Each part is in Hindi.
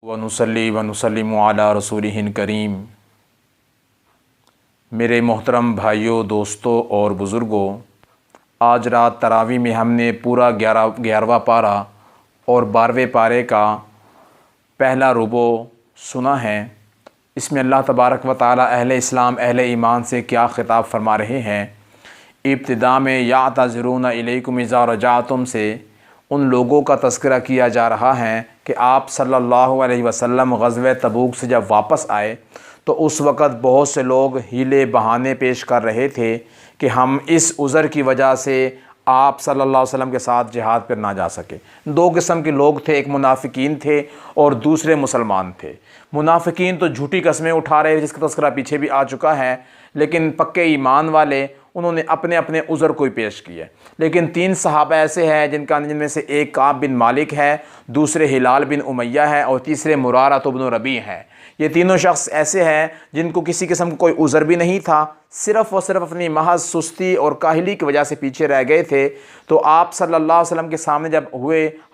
वनुसल्ली वनुसल्लिमु अला रसूलिहिल करीम। मेरे मोहतरम भाइयों, दोस्तों और बुज़ुर्गों, आज रात तरावी में हमने पूरा 11वां पारा और 12वें पारे का पहला रुबो सुना है। इसमें अल्लाह तबारक व तआला अहले इस्लाम अहले ईमान से क्या ख़िताब फरमा रहे हैं। इब्तिदा में यातज़िरून इलैकुम इज़ा रजातुम से उन लोगों का तज़किरा किया जा रहा है कि आप सल्लल्लाहु अलैहि वसल्लम ग़ज़वे तबूक से जब वापस आए तो उस वक़्त बहुत से लोग हीले बहाने पेश कर रहे थे कि हम इस उज़र की वजह से आप सल्लल्लाहु अलैहि वसल्लम के साथ जिहाद पर ना जा सके। दो किस्म के लोग थे, एक मुनाफिकीन थे और दूसरे मुसलमान थे। मुनाफिकीन तो झूठी कस्में उठा रहे, जिसका तज़किरा पीछे भी आ चुका है, लेकिन पक्के ईमान वाले उन्होंने अपने अपने उज़र को ही पेश किया। लेकिन 3 सहाबा ऐसे हैं जिनमें से एक काब बिन मालिक है, दूसरे हिलाल बिन उमैया है और तीसरे मुरारा बिन रबी हैं। ये तीनों शख्स ऐसे हैं जिनको किसी किस्म का कोई उज़र भी नहीं था, सिर्फ़ और सिर्फ अपनी महज सुस्ती और काहली की वजह से पीछे रह गए थे। तो आप सल्लल्लाहु अलैहि वसल्लम के सामने जब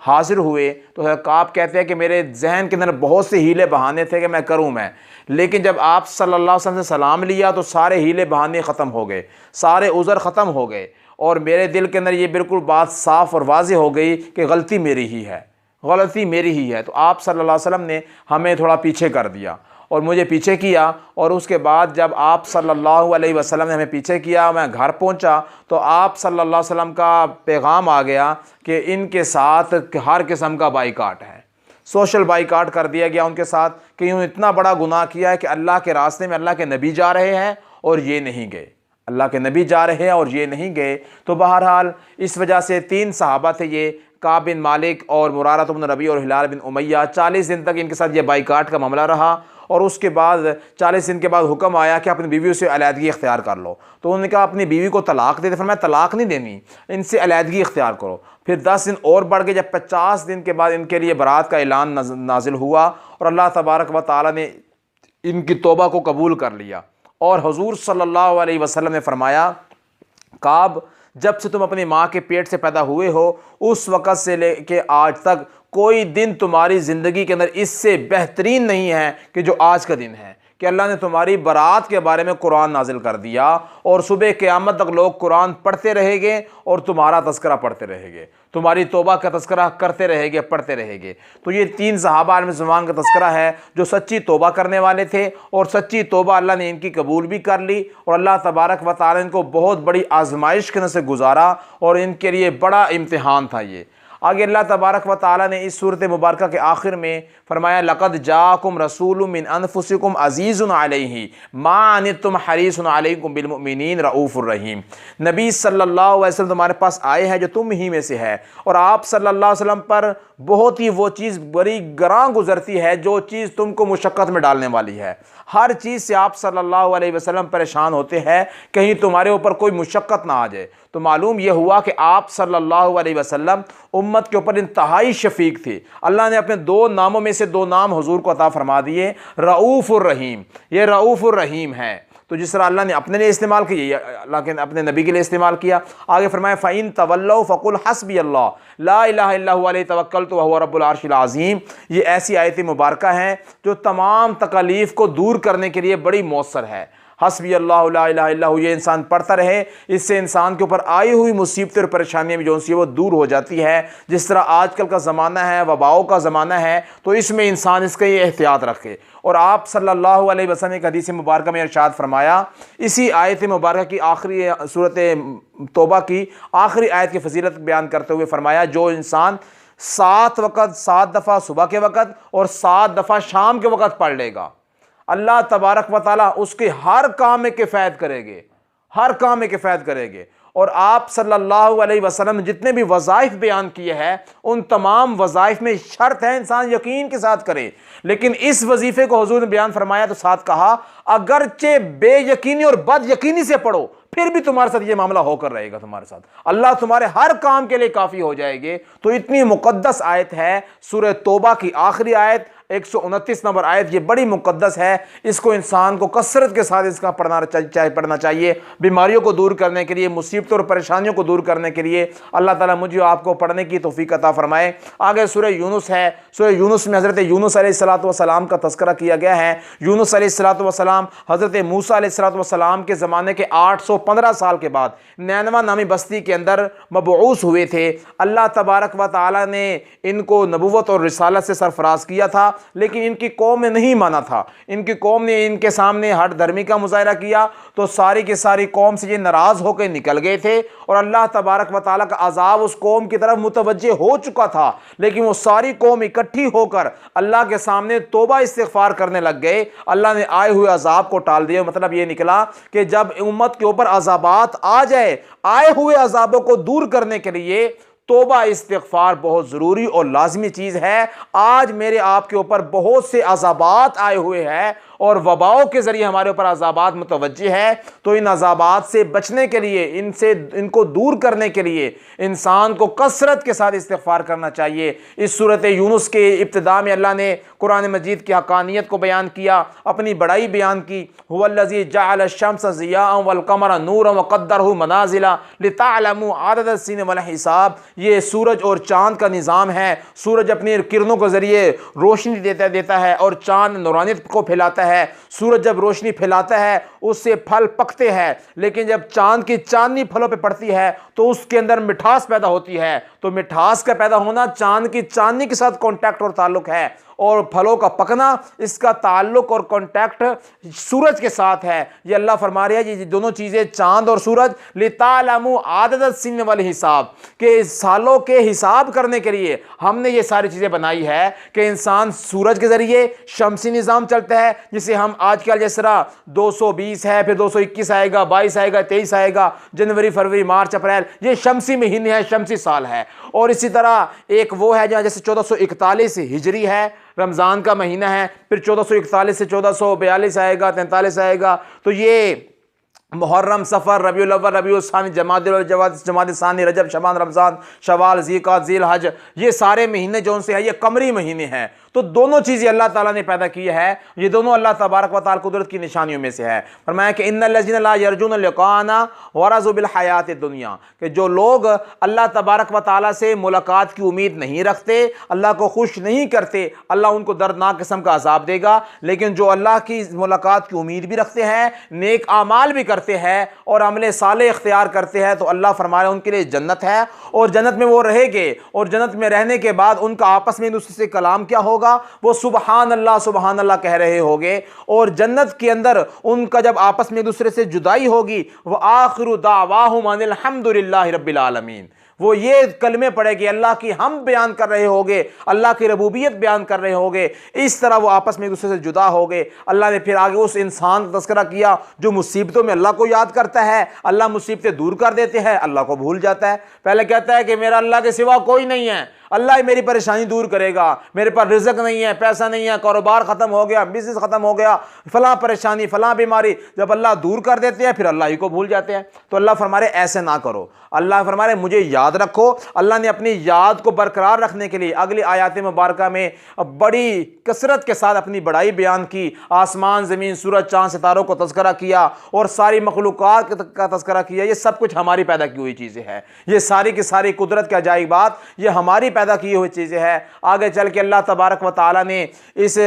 हाज़िर हुए तो काब कहते हैं कि मेरे जहन के अंदर बहुत से हीले बहाने थे कि मैं करूँ मैं, लेकिन जब आप सल्लल्लाहु अलैहि वसल्लम से सलाम लिया तो सारे हीले बहाने ख़त्म हो गए, सारे उज़र ख़त्म हो गए और मेरे दिल के अंदर ये बिल्कुल बात साफ़ और वाज़ेह हो गई कि गलती मेरी ही है, गलती मेरी ही है। तो आप सल्लल्लाहु अलैहि वसल्लम ने हमें थोड़ा पीछे कर दिया और मुझे पीछे किया, और उसके बाद जब आप सल्लल्लाहु अलैहि वसल्लम ने हमें पीछे किया, मैं घर पहुंचा तो आप सल्लल्लाहु अलैहि वसल्लम का पैगाम आ गया कि इनके साथ हर किस्म का बाइकाट है, सोशल बाइकाट कर दिया गया उनके साथ कि इन्होंने इतना बड़ा गुनाह किया है कि अल्लाह के रास्ते में अल्लाह के नबी जा रहे हैं और ये नहीं गए, अल्लाह के नबी जा रहे हैं और ये नहीं गए। तो बहरहाल इस वजह से 3 सहाबा थे, ये काब बिन मालिक और मुरारा बिन रबी और हिलाल बिन उमैया। 40 दिन तक इनके साथ ये बाइकाट का मामला रहा और उसके बाद 40 दिन के बाद हुक्म आया कि अपनी बीवियों से अलहदगी इख्तियार कर लो। तो उन्होंने कहा अपनी बीवी को तलाक दे दे। फिर मैं तलाक नहीं देनी, इनसे अलहदगी इख्तियार करो। फिर 10 दिन और बढ़ गए, जब 50 दिन के बाद इनके लिए बरात का ऐलान नाजिल हुआ और अल्लाह तबारक व तआला ने इनकी तौबा को कबूल कर लिया। और हुज़ूर सल्लल्लाहु अलैहि वसल्लम ने फरमाया, काब जब से तुम अपनी माँ के पेट से पैदा हुए हो उस वक़्त से लेके आज तक कोई दिन तुम्हारी ज़िंदगी के अंदर इससे बेहतरीन नहीं है कि जो आज का दिन है, कि अल्लाह ने तुम्हारी बरात के बारे में कुरान नाजिल कर दिया और सुबह क़यामत तक लोग कुरान पढ़ते रहेंगे और तुम्हारा तज़किरा पढ़ते रहेंगे, तुम्हारी तौबा का तज़किरा करते रहेंगे, पढ़ते रहेंगे। तो ये 3 सहाबा में ज़ुबान का तज़किरा है जो सच्ची तौबा करने वाले थे और सच्ची तौबा अल्लाह ने इनकी कबूल भी कर ली और अल्लाह तबारक व तआला इनको बहुत बड़ी आजमाइश के अंदर से गुजारा और इनके लिए बड़ा इम्तिहान था ये। आगे अल्लाह तबारक व तआला ने इस सूरत मुबारक के आखिर में फरमाया, लक़द जाअकुम रसूलुम मिन अनफुसिकुम अज़ीज़ुन अलैहि मा अनित्तुम हरीसुन अलैकुम बिल मुमिनीन रऊफ़ुर रहीम। नबी सल्लल्लाहु अलैहि वसल्लम तुम्हारे पास आए हैं जो तुम ही में से है और आप सल्लल्लाहु अलैहि वसल्लम पर बहुत ही वो चीज़ बड़ी गरां गुजरती है जो चीज़ तुमको मुशक्क़त में डालने वाली है। हर चीज़ से आप सल्लल्लाहु अलैहि वसल्लम परेशान होते हैं कहीं तुम्हारे ऊपर कोई मुशक्क़त ना आ जाए। तो मालूम यह हुआ कि आप सल्लल्लाहु अलैहि वसल्लम उम्मत के ऊपर इंतहाई शफीक थे। अल्लाह ने अपने 2 नामों में से 2 नाम हुजूर को अता फरमा दिए, रऊफ़ुर रहीम। ये रऊफ़ुर रहीम है। तो जिस तरह अल्लाह ने अपने लिए इस्तेमाल किया, अल्लाह के अपने नबी के लिए इस्तेमाल किया। आगे फरमाया, फ़इन तवल्लौ फ़कुल हस्बी अल्लाह ला इलाहा इल्ला हुवा अलैहि तवक्कलतु व हुवा रब्बुल अर्शिल अज़ीम। ये ऐसी आयत मुबारक हैं जो तमाम तकलीफ़ को दूर करने के लिए बड़ी मौसर है। हस्बी अल्लाह ला इलाहा इल्ला हु, ये इंसान पढ़ता रहे, इससे इंसान के ऊपर आई हुई मुसीबतें और परेशानियाँ भी जो सी वो दूर हो जाती है। जिस तरह आजकल का ज़माना है, वबाओं का ज़माना है, तो इसमें इंसान इसका ये एहतियात रखे। और आप सल्लल्लाहु अलैहि वसल्लम एक हदीस मुबारक में इरशाद फरमाया, इसी आयत मुबारक की आखिरी सूरत तौबा की आखिरी आयत की फजीलत बयान करते हुए फरमाया, जो इंसान 7 वक़्त 7 दफ़ा सुबह के वक़्त और 7 दफ़ा शाम के वक़्त पढ़ लेगा, अल्लाह तबारक व तआला उसके हर काम में किफ़ायत करेंगे, हर काम में किफ़ायत करेंगे। और आप सल्लल्लाहु अलैहि वसल्लम ने जितने भी वज़ाइफ बयान किए हैं उन तमाम वज़ाइफ में शर्त है इंसान यकीन के साथ करे। लेकिन इस वजीफ़े को हुजूर ने बयान फरमाया तो साथ कहा, अगरचे बेयकीनी और बद यकीनी से पढ़ो फिर भी तुम्हारे साथ ये मामला होकर रहेगा, तुम्हारे साथ अल्लाह तुम्हारे हर काम के लिए काफ़ी हो जाएंगे। तो इतनी मुक़द्दस आयत है सूरह तौबा की आखिरी आयत, 129 नंबर आयत, ये बड़ी मुकद्दस है। इसको इंसान को कसरत के साथ इसका पढ़ना चाहिए, बीमारियों को दूर करने के लिए, मुसीबतों और परेशानियों को दूर करने के लिए। अल्लाह ताला मुझे आपको पढ़ने की तौफीक अता फरमाए। आगे सूरह यूनुस है। सूरह यूनुस में हज़रत यूनुस अलैहिस्सलाम का तज़किरा किया गया है। यूनुस अलैहिस्सलाम हज़रत मूसा अलैहिस्सलाम के ज़माने के 815 साल के बाद नैनवा नामी बस्ती के अंदर मबऊस हुए थे। अल्लाह तबारक व तआला ने इनको नबुव्वत और रिसालत से सरफराज किया था, लेकिन इनकी कौम ने नहीं माना था। इनकी कौम ने इनके सामने हट धर्मी का मुजाहरा किया तो सारी की सारी कौम से ये नाराज़ होकर निकल गए थे और अल्लाह तबारक व तआला का अजाब उस कौम की तरफ मुतवज्जे हो चुका था। लेकिन वो सारी कौम इकट्ठी होकर अल्लाह के सामने तौबा इस्तिग़फ़ार करने लग गए। अल्लाह ने आए हुए अजाब को टाल दिया। मतलब ये निकला कि जब उम्मत के ऊपर अजाबात आ जाए, आए हुए अजाबों को दूर करने के लिए तौबा इस्तिग़फ़ार बहुत ज़रूरी और लाज़मी चीज़ है। आज मेरे आपके ऊपर बहुत से अज़ाबात आए हुए हैं और वबाओं के ज़रिए हमारे ऊपर अज़ाबात मुतवज्जे है, तो इन अज़ाबात से बचने के लिए, इनको दूर करने के लिए इंसान को कसरत के साथ इस्तिग़फ़ार करना चाहिए। इस सूरत यूनुस के इब्तिदा में अल्लाह ने कुरान मजीद की हक़ानियत को बयान किया, अपनी बड़ाई बयान की। हुवल्लज़ी जअल अश-शम्स ज़ियाअन वल क़मरा नूरन व क़द्दरहु मनाज़िला लितअलमू अदद अस्सिन वल हिसाब। ये सूरज और चाँद का निज़ाम है। सूरज अपनी किरणों के ज़रिए रोशनी देता है और चाँद नूरानियत को फैलाता है। सूरज जब रोशनी फैलाता है उससे फल पकते हैं, लेकिन जब चाँद की चांदनी फलों पे पड़ती है तो उसके अंदर मिठास पैदा होती है। तो मिठास का पैदा होना चाँद की चांदनी के साथ कॉन्टैक्ट और ताल्लुक़ है, और फलों का पकना इसका ताल्लुक़ और कॉन्टैक्ट सूरज के साथ है। ये अल्लाह फरमा रहा है, ये दोनों चीज़ें चाँद और सूरज लितालमू आदद सिन वल हिसाब, के सालों के हिसाब करने के लिए हमने ये सारी चीज़ें बनाई है कि इंसान सूरज के ज़रिए शमसी निज़ाम चलता है, जिसे हम आजकल जिस तरह 220 है, फिर 221 आएगा, 22 आएगा, 23 आएगा, जनवरी फरवरी मार्च अप्रैल, ये शमसी महीने हैं, शमसी साल है। और इसी तरह एक वो है जहाँ जैसे 1441 हिजरी है, रमज़ान का महीना है, फिर 1441 से 1442 आएगा, 43 आएगा। तो ये मुहर्रम, सफ़र, रबीउल अव्वल, रबीउल सानी, जमाद सानी, रजब, शबान, रमज़ान, शवाल, ज़ीक़ात, ज़ील हज, ये सारे महीने जो उनसे है ये कमरी महीने हैं। तो दोनों चीज़ें अल्लाह ताला ने पैदा की है। ये दोनों अल्लाह तबारक व तआला कुदरत की निशानियों में से है। फरमाया कि इन्नल लज़ीना ला यरजून लिक़ाअना वरज़ू बिल हयात दुनिया, कि जो लोग अल्लाह तबारक व तआला से मुलाकात की उम्मीद नहीं रखते, अल्लाह को खुश नहीं करते, अल्लाह उनको दर्दनाक किस्म का अज़ाब देगा। लेकिन जो अल्लाह की मुलाकात की उम्मीद भी रखते हैं, नेक आमाल भी करते हैं और अमले साले इख्तियार करते हैं, तो अल्लाह फरमा रहे हैं उनके लिए जन्नत है और जन्नत में वो रहेंगे। और जन्नत में रहने के बाद उनका आपस में एक दूसरे से कलाम क्या होगा, वो सुबहान अल्लाह कह रहे होंगे। और जन्नत के अंदर उनका जब आपस में एक दूसरे से जुदाई होगी, वह आखिरु दावाहुम अनिल हम्दुलिल्लाहि रब्बिल आलमीन, वो ये कलमे पढ़ेगी, अल्लाह की हम बयान कर रहे होंगे, अल्लाह की रबूबियत बयान कर रहे होंगे। इस तरह वो आपस में एक दूसरे से जुदा हो गए। अल्लाह ने फिर आगे उस इंसान का तज़किरा किया जो मुसीबतों में अल्लाह को याद करता है, अल्लाह मुसीबतें दूर कर देते हैं, अल्लाह को भूल जाता है। पहले कहता है कि मेरा अल्लाह के सिवा कोई नहीं है, अल्लाह ही मेरी परेशानी दूर करेगा, मेरे पास रिज़्क़ नहीं है, पैसा नहीं है, कारोबार ख़त्म हो गया, बिजनेस ख़त्म हो गया, फ़लाँ परेशानी, फ़लाँ बीमारी, जब अल्लाह दूर कर देते हैं फिर अल्लाह ही को भूल जाते हैं। तो अल्लाह फरमा रहे ऐसे ना करो, अल्लाह फरमा रहे मुझे याद रखो। अल्लाह ने अपनी याद को बरकरार रखने के लिए अगली आयात मुबारका में बड़ी कसरत के साथ अपनी बड़ाई बयान की। आसमान, ज़मीन, सूरज, चाँद, सितारों को तज़किरा किया और सारी मखलूक़ात का तज़किरा किया। ये सब कुछ हमारी पैदा की हुई चीज़ें हैं, ये सारी की सारी कुदरत की अजाइबात ये हमारी पैदा की हुई चीज़ें हैं। आगे चल के अल्लाह तबारक व तआला ने इस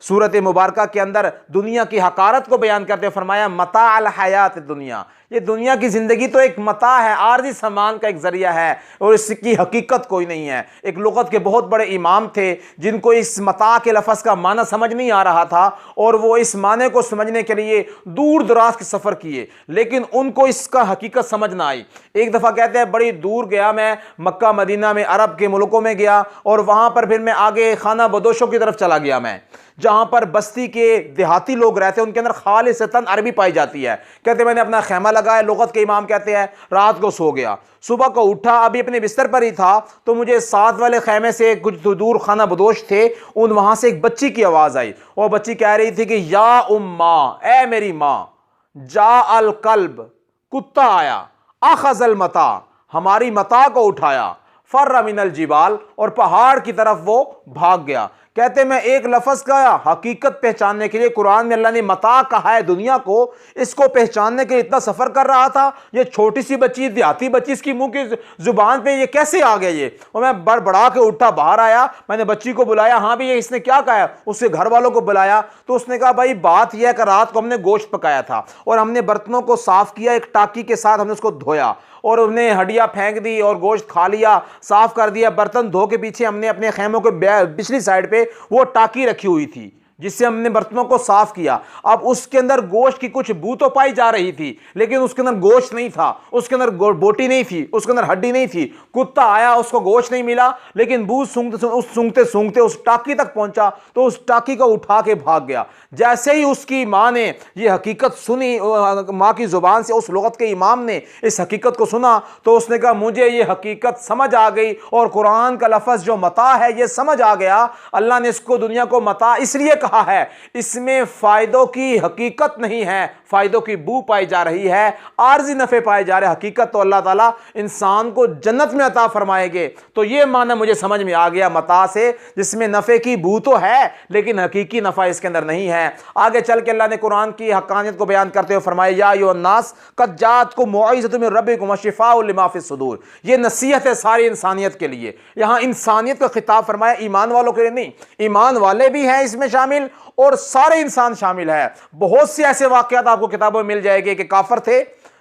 सूरत मुबारका के अंदर दुनिया की हकारत को बयान करते फरमाया मता अल हयात दुनिया, ये दुनिया की ज़िंदगी तो एक मता है, आर्जी सामान का एक ज़रिया है और इसकी हकीकत कोई नहीं है। एक लुग़त के बहुत बड़े इमाम थे जिनको इस मता के लफ्ज़ का माना समझ नहीं आ रहा था और वो इस माने को समझने के लिए दूर दराज के सफ़र किए, लेकिन उनको इसका हकीकत समझ ना आई। एक दफ़ा कहते हैं बड़ी दूर गया मैं, मक्का मदीना में, अरब के मुल्कों में गया और वहाँ पर फिर मैं आगे खाना बदोशों की तरफ चला गया मैं, जहाँ पर बस्ती के देहाती लोग रहते हैं, उनके अंदर खालिसतन अरबी पाई जाती है। कहते मैंने अपना खैमा लगाया, लुग़त के इमाम कहते हैं, रात को सो गया, सुबह को उठा, अभी अपने बिस्तर पर ही था तो मुझे साथ वाले खैमे से कुछ दूर खाना बदोश थे, उन वहाँ से एक बच्ची की आवाज़ आई और बच्ची कह रही थी कि या उम्मा, ए मेरी माँ, जा अल कल्ब, कुत्ता आया, अखज़ल मता, हमारी मता को उठाया, फर्र मिनल जिबाल, और पहाड़ की तरफ वो भाग गया। कहते मैं एक लफ्ज़ का हकीकत पहचानने के लिए, कुरान में अल्लाह ने मता कहा है दुनिया को, इसको पहचानने के लिए इतना सफ़र कर रहा था। ये छोटी सी बच्ची, देहाती बच्ची, इसकी मुंह की ज़ुबान पे ये कैसे आ गया ये? और मैं बड़बड़ा के उठा, बाहर आया, मैंने बच्ची को बुलाया, हाँ भी ये इसने क्या कहा है? उसके घर वालों को बुलाया तो उसने कहा भाई बात यह है कि रात को हमने गोश्त पकाया था और हमने बर्तनों को साफ़ किया, एक टाकी के साथ हमने उसको धोया और उन्हें हड्डियां फेंक दी और गोश्त खा लिया, साफ कर दिया। बर्तन धो के पीछे हमने अपने खेमों के पिछली साइड पे वो टाकी रखी हुई थी जिससे हमने बर्तनों को साफ किया। अब उसके अंदर गोश्त की कुछ बू तो पाई जा रही थी, लेकिन उसके अंदर गोश्त नहीं था, उसके अंदर बोटी नहीं थी, उसके अंदर हड्डी नहीं थी। कुत्ता आया, उसको गोश्त नहीं मिला, लेकिन बू सूंघते सूंघते उस टाकी तक पहुंचा तो उस टाकी को उठा के भाग गया। जैसे ही उसकी माँ ने यह हकीकत सुनी, माँ की जुबान से उस लुगत के इमाम ने इस हकीकत को सुना, तो उसने कहा मुझे ये हकीकत समझ आ गई और कुरान का लफ्ज़ जो मता है ये समझ आ गया। अल्लाह ने इसको दुनिया को मता इसलिए कहा है, इसमें फायदों की हकीकत नहीं है, फायदों की बू पाई जा रही है, आर्जी नफे पाए जा रहे हैं। हकीकत तो अल्लाह ताला इंसान को जन्नत में अता फरमाएंगे। तो ये माना मुझे समझ में आ गया मता से, जिसमें नफे की बू तो है लेकिन हकीकी नफा इसके अंदर नहीं है। आगे चल के अल्लाह ने कुरान की हकानियत को बयान करते हुए फरमाया या अय्युहन्नास कद जाअतकुम मौइज़तुम मिन रब्बिकुम व शिफ़ाउन लिमा फ़िस सुदूर। ये नसीहत है सारी इंसानियत के लिए। यहां इंसानियत का खिताब फरमाया, ईमान वालों के लिए नहीं। ईमान वाले भी हैं इसमें शामिल और सारे इंसान शामिल है। बहुत से ऐसे वाकयात आपको किताबों में मिल जाएंगे कि काफिर थे,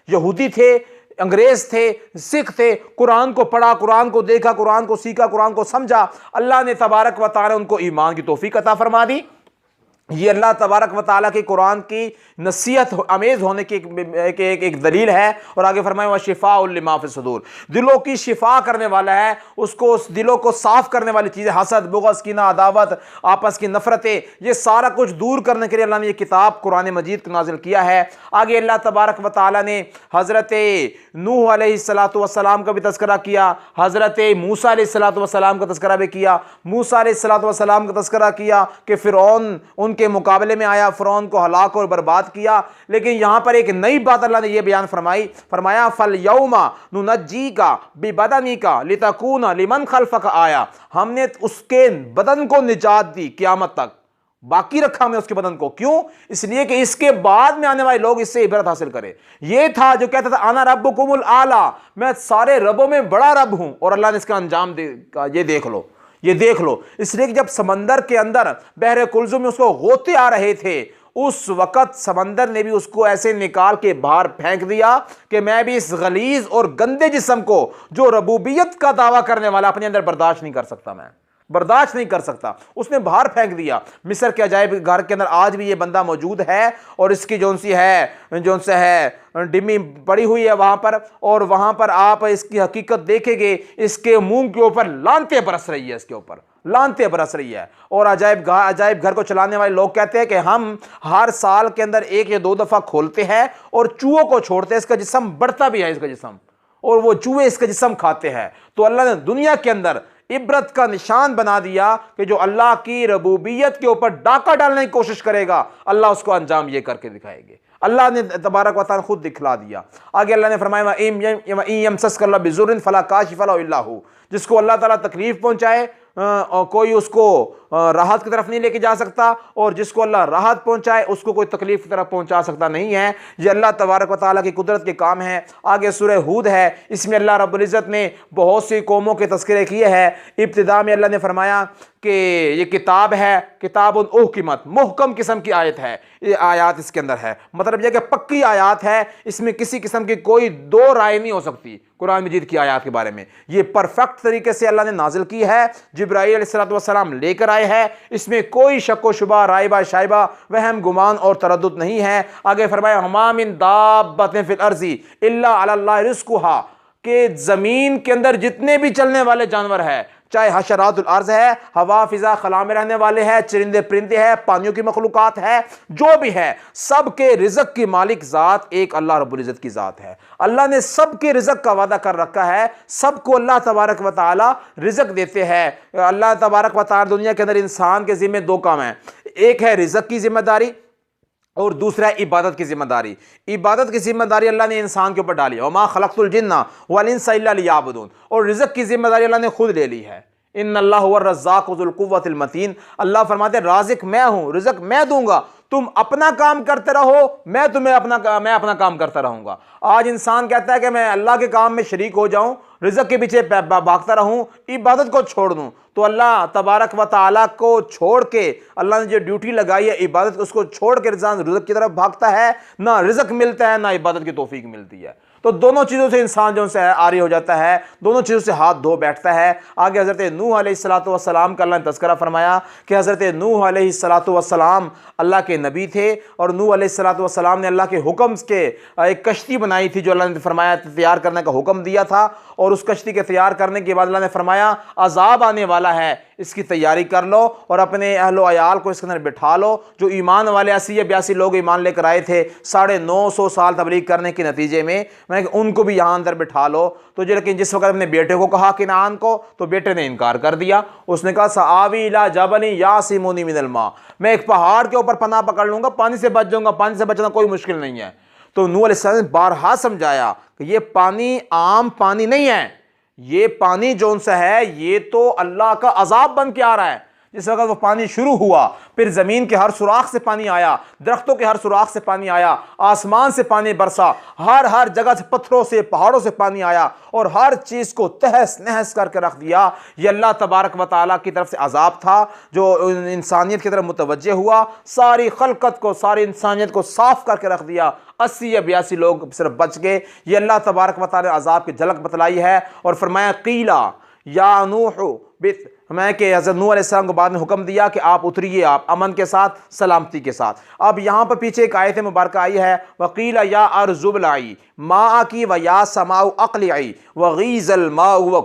यहूदी थे, अंग्रेज थे, सिख थे, कुरान को पढ़ा, कुरान को देखा, कुरान को सीखा, कुरान को समझा, अल्लाह ने तबारक व तआला उनको ईमान की तौफीक अता फरमा दी। ये अल्लाह तबारक व तआला की कुरान की नसीहत अमेज़ होने की एक दलील है। और आगे फरमाया व शिफ़ाउन लिमा फ़िस सुदूर, दिलों की शिफा करने वाला है, उसको उस दिलों को साफ करने वाली चीज़ें, हसद, बुग़्ज़, कीना, अदावत, आपस की नफ़रतें, ये सारा कुछ दूर करने के लिए अल्लाह ने ये किताब कुरान मजीद को नाजिल किया है। आगे अल्लाह तबारक व तआला ने हज़रत नूह अलैहिस्सलातु वस्सलाम का भी तज़किरा किया, हज़रत मूसा अलैहिस्सलातु वस्सलाम का तज़किरा भी किया। मूसा अलैहिस्सलातु वस्सलाम का तज़किरा किया कि फ़िरऔन उनके मुकाबले में आया, फ़िरऔन को हलाक और बर्बाद किया। लेकिन यहां पर एक नई बात अल्लाह ने यह बयान फरमाया फल यौमा नुनज्जीका बिबदनिका लितकूना लिमन खल्फक आया। हमने उसके बदन को निजात दी, क़यामत तक बाकी रखा हमने उसके बदन को। क्यों? इसलिए कि इसके बाद में आने वाले लोग इससे इबरत हासिल करें। यह था जो कहता था आना रब्बुकुमुल आला, मैं सारे रबों में बड़ा रब हूं, और अल्लाह ने इसका अंजाम ये देख लो, ये देख लो। इसलिए कि जब समंदर के अंदर बहरे कुल्ज़ुम में उसको गोते आ रहे थे, उस वक़्त समंदर ने भी उसको ऐसे निकाल के बाहर फेंक दिया कि मैं भी इस गलीज और गंदे जिस्म को जो रबूबियत का दावा करने वाला अपने अंदर बर्दाश्त नहीं कर सकता, मैं बर्दाश्त नहीं कर सकता। उसने बाहर फेंक दिया। मिस्र के अजायब घर के अंदर आज भी ये बंदा मौजूद है और इसकी जोन से है डिम्मी पड़ी हुई है वहां पर, और वहां पर आप इसकी हकीकत देखेंगे, इसके मुंह के ऊपर लानतें बरस रही है, इसके ऊपर लानतें बरस रही है। और अजायब घर को चलाने वाले लोग कहते हैं कि हम हर साल के अंदर 1 या 2 दफा खोलते हैं और चूहों को छोड़ते हैं, इसका जिस्म बढ़ता भी है, इसका जिस्म, और वो चूहे इसका जिस्म खाते हैं। तो अल्लाह ने दुनिया के अंदर इबरत का निशान बना दिया कि जो अल्लाह की रबूबियत के ऊपर डाका डालने की कोशिश करेगा, अल्लाह उसको अंजाम ये करके दिखाएंगे। अल्लाह ने तबारक व तआला खुद दिखला दिया। आगे अल्लाह ने फरमाया फला काशिफ़ लहू इल्ला हू, जिसको अल्लाह ताला तकलीफ पहुंचाए और कोई उसको राहत की तरफ नहीं लेके जा सकता, और जिसको अल्लाह राहत पहुंचाए उसको कोई तकलीफ की तरफ पहुंचा सकता नहीं है। ये अल्लाह तबारक व तआला की कुदरत के काम है। आगे सूरह हूद है, इसमें अल्लाह रब्बुल इज़्ज़त ने बहुत सी कौमों के तज़किरे किए हैं। इब्तिदा में अल्लाह ने फरमाया कि ये किताब है, किताबुन उहकिमत, मुहकम किस्म की आयत है, ये आयात इसके अंदर है, मतलब यह कि पक्की आयात है, इसमें किसी किस्म की कोई दो राय नहीं हो सकती कुरान मजीद की आयत के बारे में। ये परफेक्ट तरीके से अल्लाह ने नाजिल की है, जिब्राईल अलैहिस्सलातु वस्सलाम लेकर आए हैं, इसमें कोई शक व शुबा, राइबा शाइबा, वहम गुमान और तरद्दुद नहीं है। आगे फरमाया हमा मिन दाब्बतिन फिल अर्ज़ि इल्ला अलल्लाहि रिज़्क़ुहा, के ज़मीन के अंदर जितने भी चलने वाले जानवर है, चाहे हशरातुल अर्ज़ है, हवा फिजा खला में रहने वाले हैं, चरिंदे परिंदे हैं, पानियों की मखलूकात है, जो भी है, सब के रिज़्क़ की मालिक ज़ात एक अल्लाह रब्बुल इज़्ज़त की ज़ात है। अल्लाह ने सब के रिज़्क़ का वादा कर रखा है, सबको अल्लाह तबारक व तआला रिज़्क़ देते हैं। अल्लाह तबारक व तआला दुनिया के अंदर इंसान के ज़िम्मे 2 काम हैं, एक है रिज़्क़ की जिम्मेदारी और दूसरा है इबादत की जिम्मेदारी। इबादत की जिम्मेदारी अल्लाह ने इंसान के ऊपर डाली, वमा खलक़तुल जिन्ना वल इंसा इल्ला लियाबुदून, और रिज़्क़ की जिम्मेदारी अल्लाह ने खुद ले ली है। इन्नल्लाह हुवा रज़्ज़ाक़ु ज़ुल क़ुव्वतिल मतीन। अल्लाह फरमाते राज़िक मैं हूँ, रिज़्क़ मैं दूंगा, तुम अपना काम करते रहो, मैं अपना काम करता रहूंगा। आज इंसान कहता है कि मैं अल्लाह के काम में शरीक हो जाऊं, रिज़्क़ के पीछे भागता रहूं, इबादत को छोड़ दूं। तो अल्लाह तबारक व तआला को छोड़ के, अल्लाह ने जो ड्यूटी लगाई है इबादत, उसको छोड़ के इंसान रिज़्क़ की तरफ भागता है, ना रिज़्क़ मिलता है ना इबादत की तौफीक मिलती है। तो दोनों चीज़ों से इंसान जो है आरी हो जाता है, दोनों चीज़ों से हाथ धो बैठता है। आगे हज़रत नूह अलैहिस्सलातु वस्सलाम का अल्लाह ने तज़किरा फरमाया कि हज़रत नूह अलैहिस्सलातु वस्सलाम अल्लाह के नबी थे और नूह अलैहिस्सलातु वस्सलाम ने अल्लाह के हुक्म के एक कश्ती बनाई थी जो अल्लाह ने फरमाया तैयार करने का हुक्म दिया था। और उस कश्ती के तैयार करने के बाद अल्लाह ने फरमाया अजाब आने वाला है, इसकी तैयारी कर लो और अपने अहलो अयाल को इसके अंदर बिठा लो। जो ईमान वाले 80 या 82 लोग ईमान लेकर आए थे 950 साल तबलीग करने के नतीजे में, मैं उनको भी यहाँ अंदर बिठा लो। तो लेकिन जिस वक्त अपने बेटे को कहा किनान को, तो बेटे ने इनकार कर दिया। उसने कहा सआवी इला जबली यासिमुनी मिनल मा, मैं एक पहाड़ के ऊपर पनाह पकड़ लूंगा, पानी से बच जाऊंगा, पानी से बचना कोई मुश्किल नहीं है। तो नूह अलैहिस्सलाम ने बारहा समझाया कि ये पानी आम पानी नहीं है, ये पानी जौन सा है ये तो अल्लाह का अजाब बन के आ रहा है। जिस वक्त वो पानी शुरू हुआ, फिर जमीन के हर सुराख से पानी आया, दरख्तों के हर सुराख से पानी आया, आसमान से पानी बरसा, हर जगह से पत्थरों से पहाड़ों से पानी आया और हर चीज को तहस नहस करके रख दिया। ये अल्लाह तबारक व तआला की तरफ से अजाब था जो इंसानियत की तरफ मुतवज्जे हुआ, सारी खलकत को, सारी इंसानियत को साफ करके रख दिया। 80 या 82 लोग सिर्फ बच गए। ये अल्लाह तबारक व तआला ने अजाब की झलक बतलाई है और फरमाया कीला या नूह बित, मैं कि हज़रत नूह अलैहिस्सलाम को बाद में हुक्म दिया कि आप उतरिए, आप अमन के साथ, सलामती के साथ। अब यहाँ पर पीछे एक आयत मुबारक आई है वकीला या अर्जुबलाई मा की व या समाउ अक़लिई वगीज़ल माउ व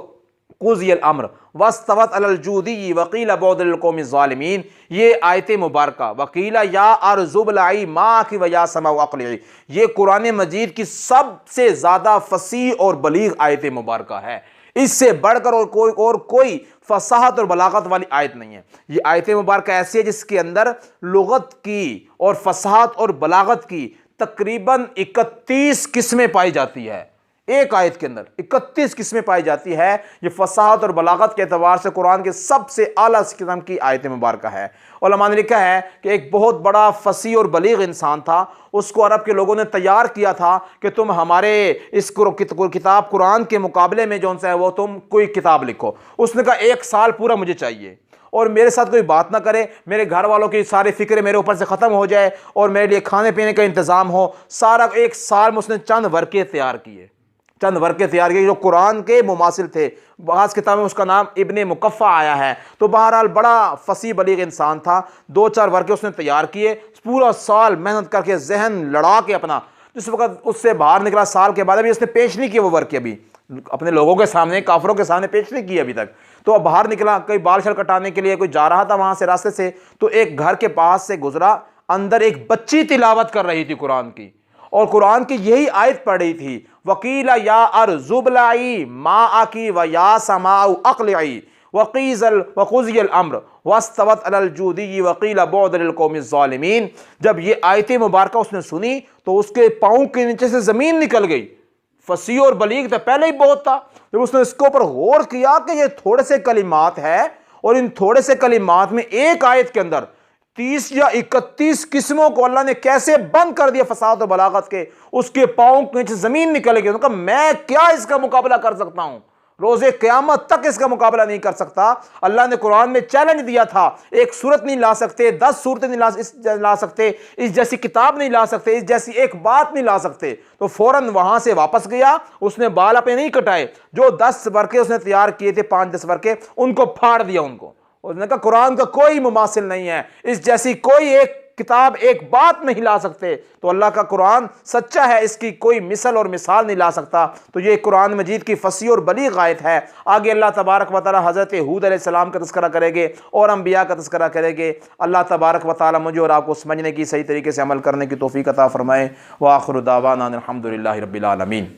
कुज़ियल अम्र वस्तवत अलल जूदी वकीला बौदिल कौमिज़ ज़ालिमीन। ये आयत मुबारक वकीला या अर्जुबलाई मा की व या समाउ अक़लिई, ये कुरान मजीद की सबसे ज़्यादा फसीह और बलीग आयत मुबारक है। इससे बढ़कर और कोई फसाहत और बलागत वाली आयत नहीं है। ये आयत मुबारक ऐसी है जिसके अंदर लुगत की और फसाहत और बलागत की तकरीबन 31 किस्में पाई जाती है। एक आयत के अंदर 31 किस्में पाई जाती है। ये फसाहत और बलागत के एतबार से कुरान के सबसे आला किस्म की आयत मुबारक है। उलमा ने लिखा है कि एक बहुत बड़ा फसीह और बलीग इंसान था, उसको अरब के लोगों ने तैयार किया था कि तुम हमारे इस किताब कुरान के मुकाबले में जो है वो तुम कोई किताब लिखो। उसने कहा 1 साल पूरा मुझे चाहिए और मेरे साथ कोई बात ना करे, मेरे घर वालों की सारी फिक्र मेरे ऊपर से ख़त्म हो जाए और मेरे लिए खाने पीने का इंतज़ाम हो। सारा 1 साल में उसने चंद वर्के तैयार किए, चंद वर्के तैयार किए जो कुरान के मुमासिल थे। बाज़ किताब में उसका नाम इब्ने मुकफ़ा आया है। तो बहरहाल बड़ा फसीह बलीग इंसान था। 2-4 वर्के उसने तैयार किए, पूरा साल मेहनत करके जहन लड़ा के अपना, जिस वक्त उससे बाहर निकला साल के बाद अभी उसने पेश नहीं किया वो वर्के, अभी अपने लोगों के सामने, काफरों के सामने पेश नहीं किया अभी तक। तो अब बाहर निकला, कोई बाल शल कटाने के लिए कोई जा रहा था वहां से रास्ते से, तो एक घर के पास से गुजरा, अंदर एक बच्ची तिलावत कर रही थी कुरान की और कुरान की यही आयत पढ़ रही थी वकीला या अर्जुबलाई मा आकी व या समाउ अक़लिई वक़ीज़ल वक़ुज़ियल अम्र वस्तवत अलल जूदी वक़ीला बौदिल कौमिज़ ज़ालिमीन। जब ये आयत मुबारक उसने सुनी तो उसके पाँव के नीचे से ज़मीन निकल गई। फसीह और बलीग तो पहले ही बहुत था, जब उसने इसके ऊपर गौर किया कि ये थोड़े से कलिमात है और इन थोड़े से कलिमात में एक आयत के अंदर 30 या 31 किस्मों को अल्लाह ने कैसे बंद कर दिया फसाद और बलागत के, उसके पाँव के नीचे जमीन निकल गई। उनका मैं क्या इसका मुकाबला कर सकता हूं, रोजे क़यामत तक इसका मुकाबला नहीं कर सकता। अल्लाह ने कुरान में चैलेंज दिया था, एक सूरत नहीं ला सकते, 10 सूरतें नहीं ला सकते, इस जैसी किताब नहीं ला सकते, इस जैसी एक बात नहीं ला सकते। तो फौरन वहां से वापस गया, उसने बाल अपने नहीं कटाए, जो 10 वर्के उसने तैयार किए थे, 5-10 वर्के, उनको फाड़ दिया उनको। उसने कहा कुरान का कोई मुमासिल नहीं है, इस जैसी कोई एक किताब एक बात नहीं ला सकते। तो अल्लाह का कुरान सच्चा है, इसकी कोई मिसल और मिसाल नहीं ला सकता। तो ये कुरान मजीद की फसीह और बलीग आयत है। आगे अल्लाह तबारक व तआला हज़रत हूद अलैहिस्सलाम का तज़किरा करेंगे और अंबिया का तज़किरा करेंगे। अल्लाह तबारक व तआला मुझे और आपको समझने की, सही तरीके से अमल करने की तौफीक अता फरमाए। व आखिरु दावाना अनिल हम्दुलिल्लाहि रब्बिल आलमीन।